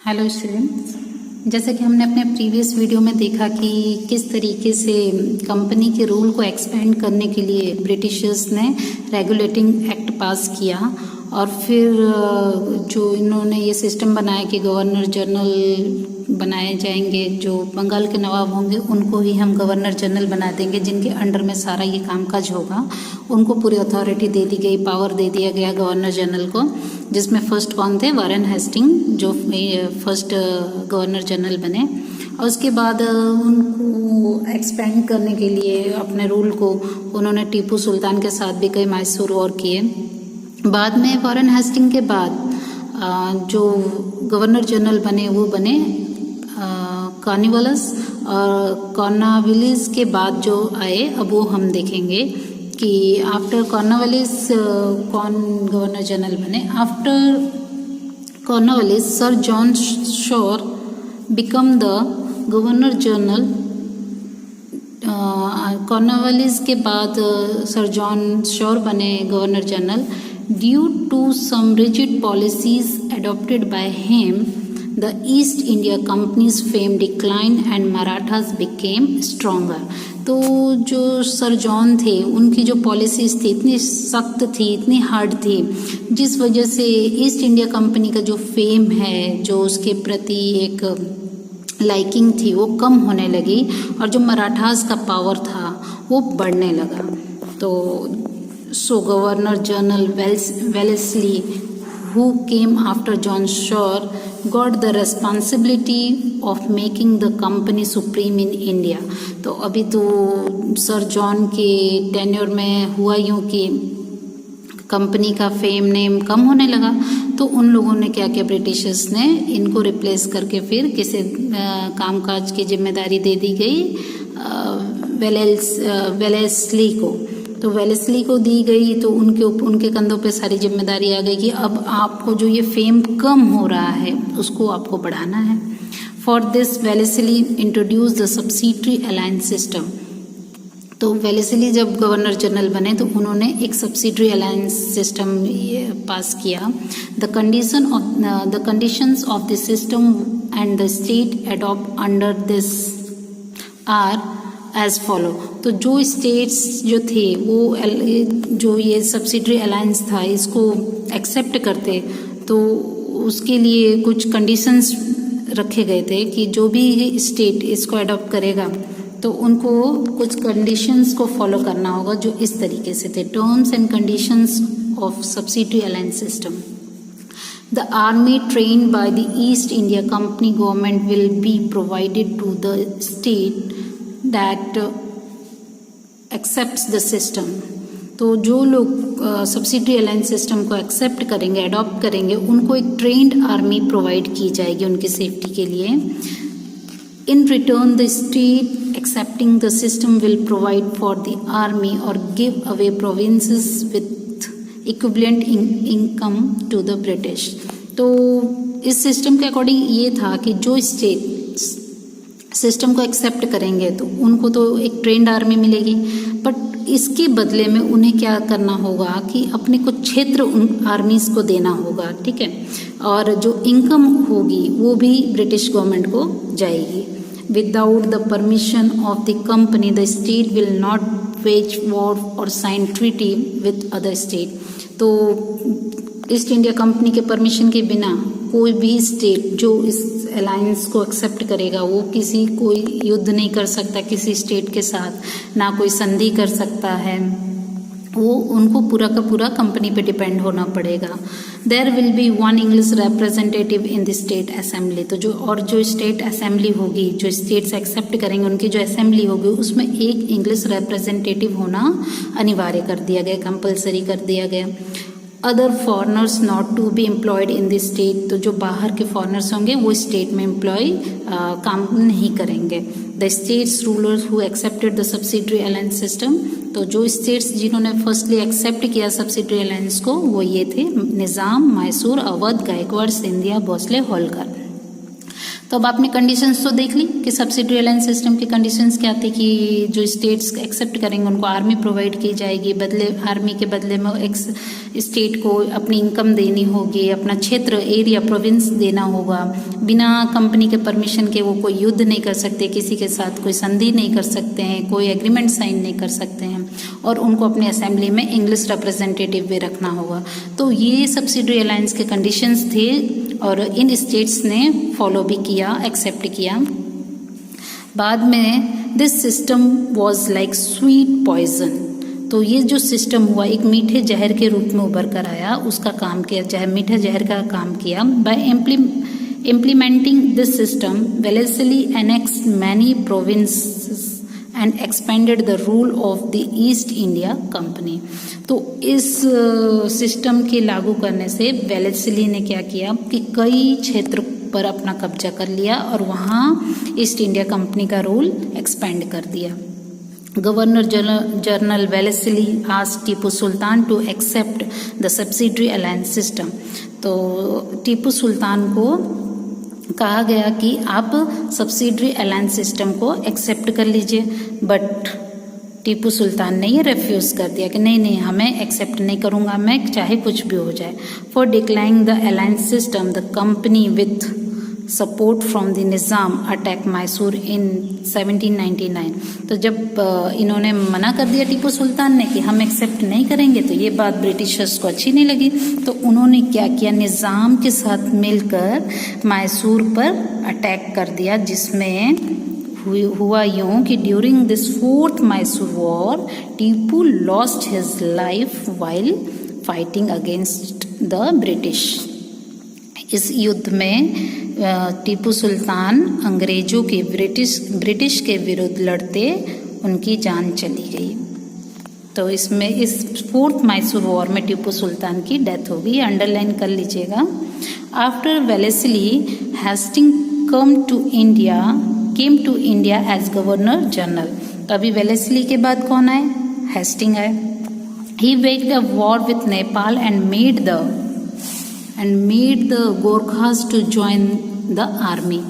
Hello students, जैसे कि हमने अपने प्रीवियस वीडियो में देखा कि किस तरीके से कंपनी के रूल को एक्सपेंड करने के लिए ब्रिटिशर्स ने रेगुलेटिंग एक्ट पास किया और फिर जो इन्होंने ये सिस्टम बनाया कि गवर्नर जनरल बनाए जाएंगे, जो बंगाल के नवाब होंगे उनको ही हम गवर्नर जनरल बना देंगे, जिनके अंडर में सारा ये कामकाज होगा। उनको पूरी अथॉरिटी दे दी गई, पावर दे दिया गया गवर्नर जनरल को, जिसमें फर्स्ट कौन थे? वारेन हेस्टिंग, जो फर्स्ट गवर्नर जनरल बने। और उसके बाद उनको एक्सपेंड करने के लिए अपने रूल को उन्होंने टीपू सुल्तान के साथ भी कई मैसूर वॉर किए। बाद में वारेन हेस्टिंग के बाद जो गवर्नर जनरल बने वो बने कॉर्नवालिस, और कॉर्नवालिस के बाद जो आए अब वो हम देखेंगे कि आफ्टर कॉर्नवालिस कौन गवर्नर जनरल बने। After Cornwallis sir John Shore become the governor general. Cornwallis के बाद सर जॉन शोर बने governor general. Due to some rigid policies adopted by him the East India Company's fame declined and Marathas became stronger। तो जो sir John थे उनकी जो policies थी इतनी सख्त थी, इतनी हार्ड थी, जिस वजह से ईस्ट इंडिया कंपनी का जो फेम है, जो उसके प्रति एक लाइकिंग थी वो कम होने लगी और जो मराठास का पावर था वो बढ़ने लगा। तो so governor general Wellesley who came after John Shore got the responsibility of making the company supreme in India। तो अभी तो सर जॉन के टेन्योर में हुआ यूँ कि कंपनी का फेम नेम कम होने लगा, तो उन लोगों ने क्या किया, ब्रिटिशर्स ने इनको रिप्लेस करके फिर किसी कामकाज की जिम्मेदारी दे दी गई वेलेस्ली को। तो वेलेस्ली को दी गई तो उनके कंधों पे सारी जिम्मेदारी आ गई कि अब आपको जो ये फेम कम हो रहा है उसको आपको बढ़ाना है। For this Wellesley introduce the subsidiary alliance system. तो वेलेस्ली जब गवर्नर जनरल बने तो उन्होंने एक सब्सिडरी अलायंस सिस्टम पास किया। The conditions of the system and the state adopt under this are as follow. तो जो स्टेट्स जो थे वो जो ये सब्सिडरी अलायंस था इसको एक्सेप्ट करते, तो उसके लिए कुछ कंडीशंस रखे गए थे कि जो भी स्टेट इसको अडॉप्ट करेगा तो उनको कुछ कंडीशंस को फॉलो करना होगा, जो इस तरीके से थे। Terms and conditions of subsidiary alliance system. The army trained by the East India Company government will be provided to the state that accepts the system। तो जो लोग सब्सिडरी अलायंस सिस्टम को एक्सेप्ट करेंगे, अडॉप्ट करेंगे, उनको एक trend army provide की जाएगी उनकी सेफ्टी के लिए। In return the state accepting the system will provide for the army और give away provinces with equivalent income to the British. तो इस सिस्टम के अकॉर्डिंग ये था कि जो स्टेट सिस्टम को एक्सेप्ट करेंगे तो उनको तो एक ट्रेंड आर्मी मिलेगी, बट इसके बदले में उन्हें क्या करना होगा कि अपने कुछ क्षेत्र उन आर्मीज को देना होगा, ठीक है, और जो इनकम होगी वो भी ब्रिटिश गवर्नमेंट को जाएगी। Without the permission of the company the state will not wage war और sign treaty with other state. तो ईस्ट इंडिया कंपनी के परमिशन के बिना कोई भी स्टेट जो इस अलायंस को एक्सेप्ट करेगा वो कोई युद्ध नहीं कर सकता किसी स्टेट के साथ, ना कोई संधि कर सकता है, वो उनको पूरा का पूरा कंपनी पे डिपेंड होना पड़ेगा। There will be one English representative in the state assembly. तो जो स्टेट असेंबली होगी, जो स्टेट्स एक्सेप्ट करेंगे उनकी जो असेंबली होगी उसमें एक इंग्लिश रिप्रेजेंटेटिव होना अनिवार्य कर दिया गया, कंपलसरी कर दिया गया। Other foreigners not to be employed in this state. तो जो बाहर के फॉरनर्स होंगे वो स्टेट में एम्प्लॉय काम नहीं करेंगे। The states rulers who accepted the subsidiary alliance system. तो जो स्टेट्स जिन्होंने फर्स्टली एक्सेप्ट किया सब्सिडरी अलायंस को वो ये थे: निज़ाम, मैसूर, अवध, गायकवाड़, सिंधिया, भोसले, होलकर। तो अब आपने कंडीशंस तो देख ली कि सब्सिडी अलायंस सिस्टम की कंडीशंस क्या थी कि जो स्टेट्स एक्सेप्ट करेंगे उनको आर्मी प्रोवाइड की जाएगी, आर्मी के बदले में एक स्टेट को अपनी इनकम देनी होगी, अपना क्षेत्र एरिया प्रोविंस देना होगा, बिना कंपनी के परमिशन के वो कोई युद्ध नहीं कर सकते, किसी के साथ कोई संधि नहीं कर सकते हैं, कोई एग्रीमेंट साइन नहीं कर सकते हैं, और उनको अपने असेंबली में इंग्लिश रिप्रेजेंटेटिव भी रखना होगा। तो ये सब्सिडी अलायंस के कंडीशंस थे और इन स्टेट्स ने फॉलो भी किया, एक्सेप्ट किया। बाद में this system was like sweet poison, तो ये जो सिस्टम हुआ एक मीठे जहर के रूप में उभर कर आया, उसका काम किया, मीठे जहर का काम किया। By implementing this system, Wellesley annexed many provinces and expanded the rule of the East India Company। तो इस सिस्टम के लागू करने से वेलेस्ली ने क्या किया कि कई क्षेत्र पर अपना कब्जा कर लिया और वहाँ ईस्ट इंडिया कंपनी का रूल एक्सपेंड कर दिया। Governor general Wellesley asked Tipu Sultan to accept the subsidiary alliance system. तो टीपू सुल्तान को कहा गया कि आप सब्सिडरी अलायंस सिस्टम को एक्सेप्ट कर लीजिए, बट टीपू सुल्तान ने ये रेफ्यूज़ कर दिया कि नहीं हमें एक्सेप्ट नहीं करूँगा मैं, चाहे कुछ भी हो जाए। For declining the alliance system the company with support from the Nizam attack Mysore in 1799। तो जब इन्होंने मना कर दिया टीपू सुल्तान ने कि हम एक्सेप्ट नहीं करेंगे, तो ये बात ब्रिटिशर्स को अच्छी नहीं लगी, तो उन्होंने क्या किया, निज़ाम के साथ मिलकर मैसूर पर अटैक कर दिया, जिसमें हुआ यूँ कि during this 4th Mysore war Tipu lost his life while fighting against the British. इस युद्ध में टीपू सुल्तान अंग्रेजों के ब्रिटिश के विरुद्ध लड़ते उनकी जान चली गई। तो इसमें इस 4th मैसूर वॉर में टीपू सुल्तान की डेथ हो गई, अंडरलाइन कर लीजिएगा। After Wellesley Hastings came to India as governor general. तो अभी वेलेस्ली के बाद कौन आए, हेस्टिंग आए। He waged a war with Nepal and made the Gorkhas to join the army.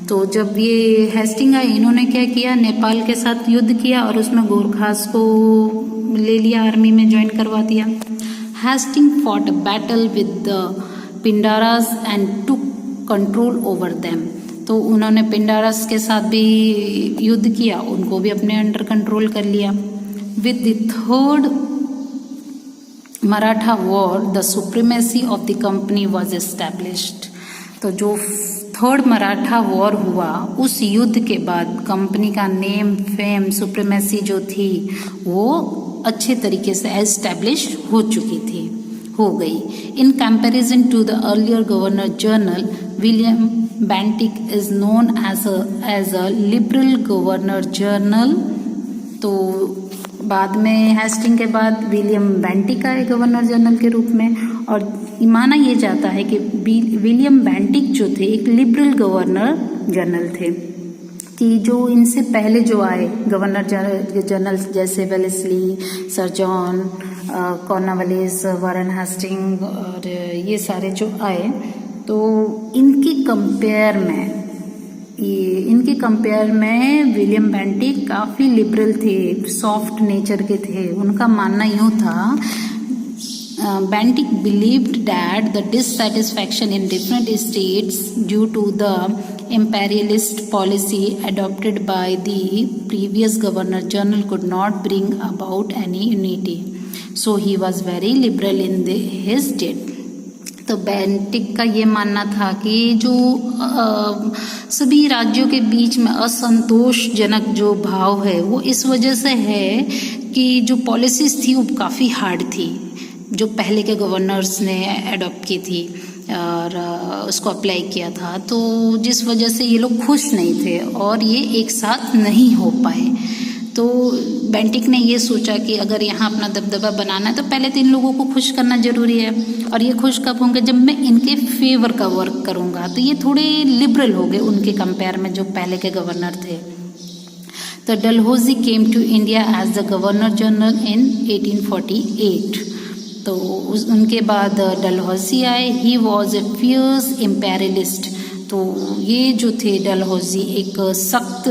तो जब ये हेस्टिंग आए, इन्होंने क्या किया, नेपाल के साथ युद्ध किया और उसमें गोरखास को ले लिया, आर्मी में ज्वाइन करवा दिया। Hastings fought a battle with the Pindaris and took control over them. तो उन्होंने पिंडारास के साथ भी युद्ध किया, उनको भी अपने अंडर कंट्रोल कर लिया। With the 3rd Maratha war the supremacy of the company was established. तो जो 3rd मराठा वॉर हुआ, उस युद्ध के बाद कंपनी का नेम फेम सुप्रीमेसी जो थी वो अच्छे तरीके से एस्टैब्लिश हो गई। In comparison to the earlier governor general William Bentinck is known as a liberal governor general. तो बाद में हेस्टिंग के बाद विलियम बेंटिक आए गवर्नर जनरल के रूप में, और माना ये जाता है कि विलियम बेंटिक जो थे एक लिबरल गवर्नर जनरल थे, कि जो इनसे पहले जो आए गवर्नर जनरल जैसे Wellesley, sir John Cornwallis, Warren Hastings और ये सारे जो आए, तो इनके कंपेयर में विलियम बेंटिक काफ़ी लिबरल थे, सॉफ्ट नेचर के थे। उनका मानना यूँ था, Bentinck believed that the dissatisfaction in different states due to the imperialist policy adopted by the previous governor general could not bring about any unity. So he was very liberal in his date. तो Bentinck का ये मानना था कि जो सभी राज्यों के बीच में असंतोषजनक जो भाव है वो इस वजह से है कि जो पॉलिसीज थी वो काफ़ी हार्ड थी, जो पहले के गवर्नर्स ने अडॉप्ट की थी और उसको अप्लाई किया था, तो जिस वजह से ये लोग खुश नहीं थे और ये एक साथ नहीं हो पाए। तो बेंटिक ने ये सोचा कि अगर यहाँ अपना दबदबा बनाना है तो पहले तो इन लोगों को खुश करना ज़रूरी है, और ये खुश कब होंगे, जब मैं इनके फेवर का वर्क करूँगा। तो ये थोड़े लिबरल हो गए उनके कंपेयर में जो पहले के गवर्नर थे। तो Dalhousie came to India as the governor general in 1848। तो उनके बाद डलहौजी आए। He was a fierce imperialist. तो ये जो थे डलहौजी एक सख्त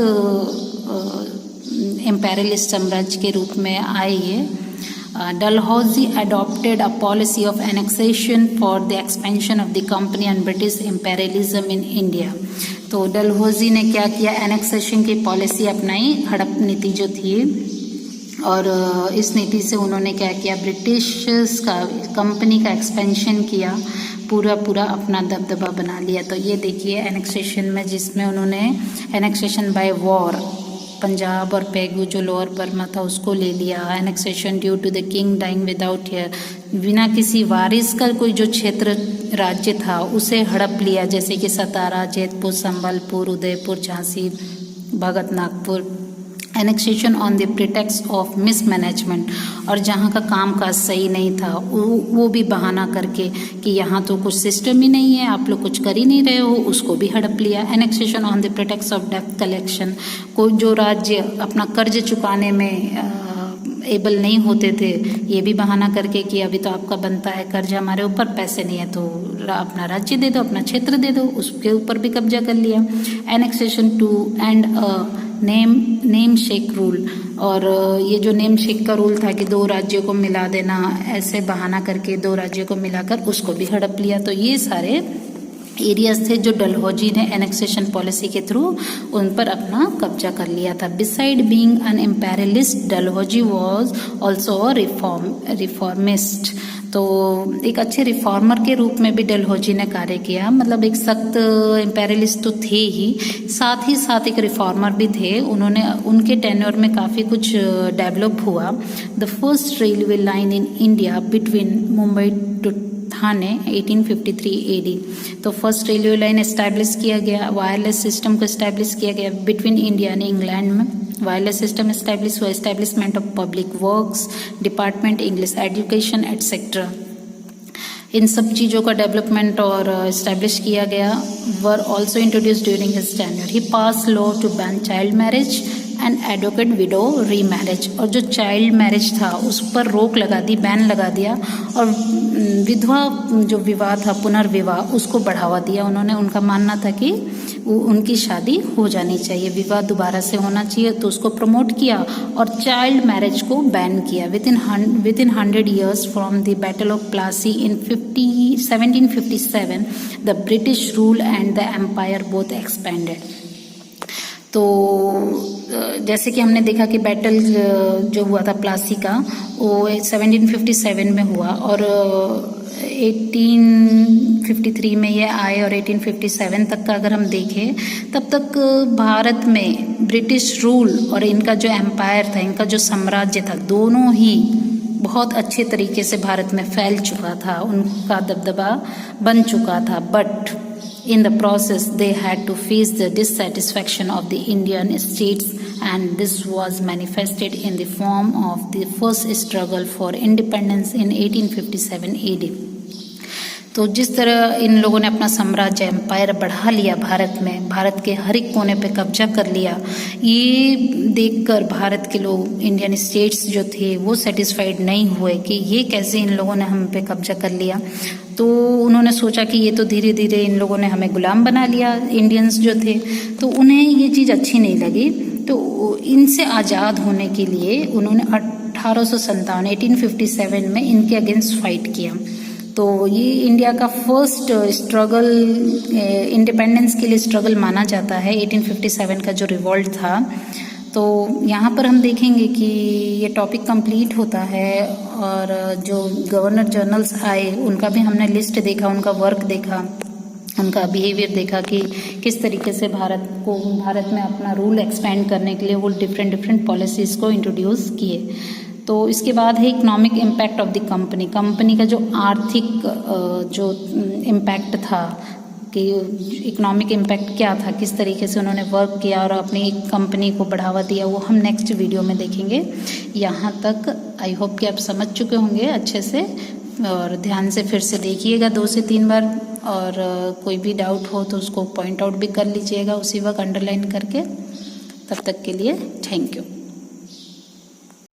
इम्पेरियलिस्ट साम्राज्य के रूप में आए ये। Dalhousie adopted a policy of annexation for the expansion of the company and British imperialism in India। तो डलहौजी ने क्या किया, एनेक्सेशन की पॉलिसी अपनाई, हड़प नीति जो थी, और इस नीति से उन्होंने क्या किया, ब्रिटिश का कंपनी का एक्सपेंशन किया, पूरा अपना दबदबा बना लिया। तो ये देखिए एनेक्सेशन में, जिसमें उन्होंने एनेक्सेशन बाय वॉर, पंजाब और पेगू जो लोअर बर्मा था उसको ले लिया। Annexation due to the king dying without heir, बिना किसी वारिस का कोई जो क्षेत्र राज्य था उसे हड़प लिया, जैसे कि Satara, Jaitpur, Sambalpur, Udaipur, Jhansi, Bhagat, Nagpur. Annexation on the pretext of mismanagement, और जहाँ का काम काज सही नहीं था वो भी बहाना करके कि यहाँ तो कुछ सिस्टम ही नहीं है, आप लोग कुछ कर ही नहीं रहे हो, उसको भी हड़प लिया। Annexation on the pretext of डेब्ट कलेक्शन, को जो राज्य अपना कर्ज चुकाने में एबल नहीं होते थे, ये भी बहाना करके कि अभी तो आपका बनता है कर्ज हमारे ऊपर, पैसे नहीं है तो अपना राज्य दे दो, अपना क्षेत्र दे दो, उसके ऊपर भी कब्जा कर लिया। Annexation to end name shake rule, और ये जो नेम शेक का रूल था कि दो राज्यों को मिला देना, ऐसे बहाना करके दो राज्यों को मिलाकर उसको भी हड़प लिया। तो ये सारे एरियाज थे जो डलहौजी ने एनेक्सेशन पॉलिसी के थ्रू उन पर अपना कब्जा कर लिया था। Beside being an imperialist, Dalhousie was also a reformist. तो एक अच्छे रिफॉर्मर के रूप में भी डलहौजी ने कार्य किया, मतलब एक सख्त इम्पेरियलिस्ट तो थे ही, साथ एक रिफॉर्मर भी थे। उन्होंने उनके टेन्योर में काफ़ी कुछ डेवलप हुआ। The first railway line in India between Mumbai to Thane 1853 AD। तो फर्स्ट रेलवे लाइन एस्टैब्लिश किया गया, वायरलेस सिस्टम को एस्टैब्लिश किया गया बिटवीन इंडिया एंड इंग्लैंड में। वायरलेस सिस्टम एस्टैब्लिश हुआ, establishment of public works department, English education etcetera, इन सब चीज़ों का डेवलपमेंट और एस्टैब्लिश किया गया। Were also introduce during his tenure. He pass law to ban child marriage and advocate window remarriage, और जो चाइल्ड मैरिज था उस पर रोक लगा दी, बैन लगा दिया, और विधवा जो विवाह था, पुनर्विवाह, उसको बढ़ावा दिया उन्होंने। उनका मानना था कि उनकी शादी हो जानी चाहिए, विवाह दोबारा से होना चाहिए, तो उसको प्रमोट किया, और चाइल्ड मैरिज को बैन किया। Within 100 years from the battle of Plassey in 1757 the British rule and the empire both expanded. तो जैसे कि हमने देखा कि बैटल जो हुआ था प्लासी का, वो 1757 में हुआ, और 1853 में ये आए, और 1857 तक का अगर हम देखें तब तक भारत में ब्रिटिश रूल और इनका जो एम्पायर था, इनका जो साम्राज्य था, दोनों ही बहुत अच्छे तरीके से भारत में फैल चुका था, उनका दबदबा बन चुका था। But in the process they had to face the dissatisfaction of the Indian states, and this was manifested in the form of the first struggle for independence in 1857 AD। तो जिस तरह इन लोगों ने अपना साम्राज्य एम्पायर बढ़ा लिया भारत में, भारत के हर एक कोने पे कब्जा कर लिया, ये देखकर भारत के लोग, इंडियन स्टेट्स जो थे, वो सेटिस्फाइड नहीं हुए कि ये कैसे इन लोगों ने हम पे कब्जा कर लिया। तो उन्होंने सोचा कि ये तो धीरे धीरे इन लोगों ने हमें गुलाम बना लिया, इंडियंस जो थे, तो उन्हें ये चीज़ अच्छी नहीं लगी। तो इनसे आज़ाद होने के लिए उन्होंने 1857 में इनके अगेंस्ट फाइट किया। तो ये इंडिया का फर्स्ट स्ट्रगल, इंडिपेंडेंस के लिए स्ट्रगल माना जाता है, 1857 का जो रिवॉल्ट था। तो यहाँ पर हम देखेंगे कि ये टॉपिक कंप्लीट होता है, और जो गवर्नर जनरल्स आए उनका भी हमने लिस्ट देखा, उनका वर्क देखा, उनका बिहेवियर देखा कि किस तरीके से भारत में अपना रूल एक्सपेंड करने के लिए वो डिफरेंट पॉलिसीज़ को इंट्रोड्यूस किए। तो इसके बाद है economic impact of the company का जो आर्थिक जो इम्पैक्ट था, कि इकोनॉमिक इम्पैक्ट क्या था, किस तरीके से उन्होंने वर्क किया और अपनी कंपनी को बढ़ावा दिया, वो हम नेक्स्ट वीडियो में देखेंगे। यहाँ तक आई होप कि आप समझ चुके होंगे अच्छे से, और ध्यान से फिर से देखिएगा 2 से 3 बार, और कोई भी डाउट हो तो उसको पॉइंट आउट भी कर लीजिएगा उसी वक्त अंडरलाइन करके। तब तक के लिए थैंक यू।